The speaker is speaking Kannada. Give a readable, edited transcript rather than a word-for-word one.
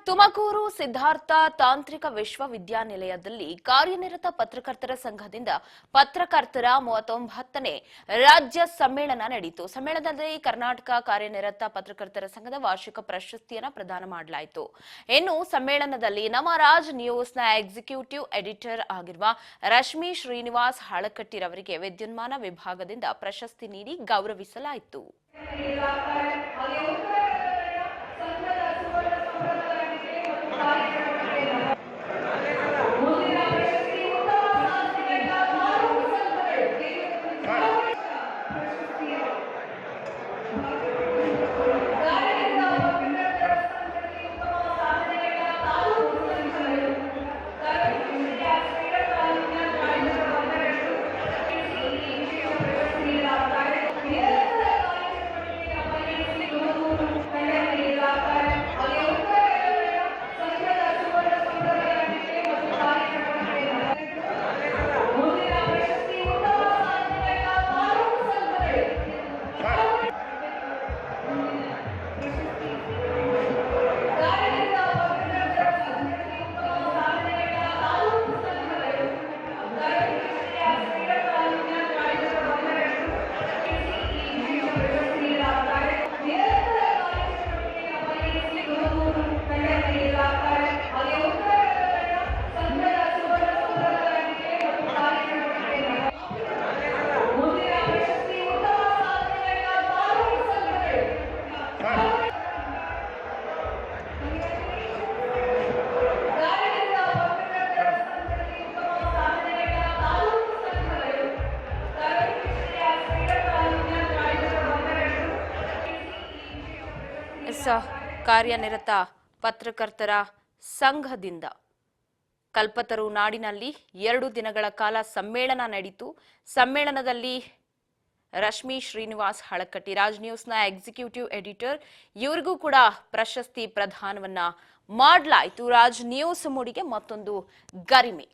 ತುಮಕೂರು ಸಿದ್ಧಾರ್ಥ ತಾಂತ್ರಿಕ ವಿಶ್ವವಿದ್ಯಾನಿಲಯದಲ್ಲಿ ಕಾರ್ಯನಿರತ ಪತ್ರಕರ್ತರ ಸಂಘದಿಂದ ಪತ್ರಕರ್ತರ 39ನೇ ರಾಜ್ಯ ಸಮ್ಮೇಳನ ನಡೆಯಿತು. ಸಮ್ಮೇಳನದಲ್ಲಿ ಕರ್ನಾಟಕ ಕಾರ್ಯನಿರತ ಪತ್ರಕರ್ತರ ಸಂಘದ ವಾರ್ಷಿಕ ಪ್ರಶಸ್ತಿಯನ್ನು ಪ್ರದಾನ ಮಾಡಲಾಯಿತು. ಇನ್ನು ಸಮ್ಮೇಳನದಲ್ಲಿ ನಮ್ಮ ರಾಜ್ ನ್ಯೂಸ್ನ ಎಕ್ಸಿಕ್ಯೂಟಿವ್ ಎಡಿಟರ್ ಆಗಿರುವ ರಶ್ಮಿ ಶ್ರೀನಿವಾಸ್ ಹಳಕಟ್ಟಿರವರಿಗೆ ವಿದ್ಯುನ್ಮಾನ ವಿಭಾಗದಿಂದ ಪ್ರಶಸ್ತಿ ನೀಡಿ ಗೌರವಿಸಲಾಯಿತು. ಕಾರ್ಯನಿರತ ಪತ್ರಕರ್ತರ ಸಂಘದಿಂದ ಕಲ್ಪತರು ನಾಡಿನಲ್ಲಿ 2 ದಿನಗಳ ಕಾಲ ಸಮ್ಮೇಳನ ನಡೆಯಿತು. ಸಮ್ಮೇಳನದಲ್ಲಿ ರಶ್ಮಿ ಶ್ರೀನಿವಾಸ್ ಹಳಕಟ್ಟಿ, ರಾಜ್ ನ್ಯೂಸ್ನ ಎಕ್ಸಿಕ್ಯೂಟಿವ್ ಎಡಿಟರ್, ಇವರಿಗೂ ಕೂಡ ಪ್ರಶಸ್ತಿ ಪ್ರದಾನವನ್ನ ಮಾಡಲಾಯಿತು. ರಾಜ್ ನ್ಯೂಸ್ ಮೂಡಿಗೆ ಮತ್ತೊಂದು ಗರಿಮೆ.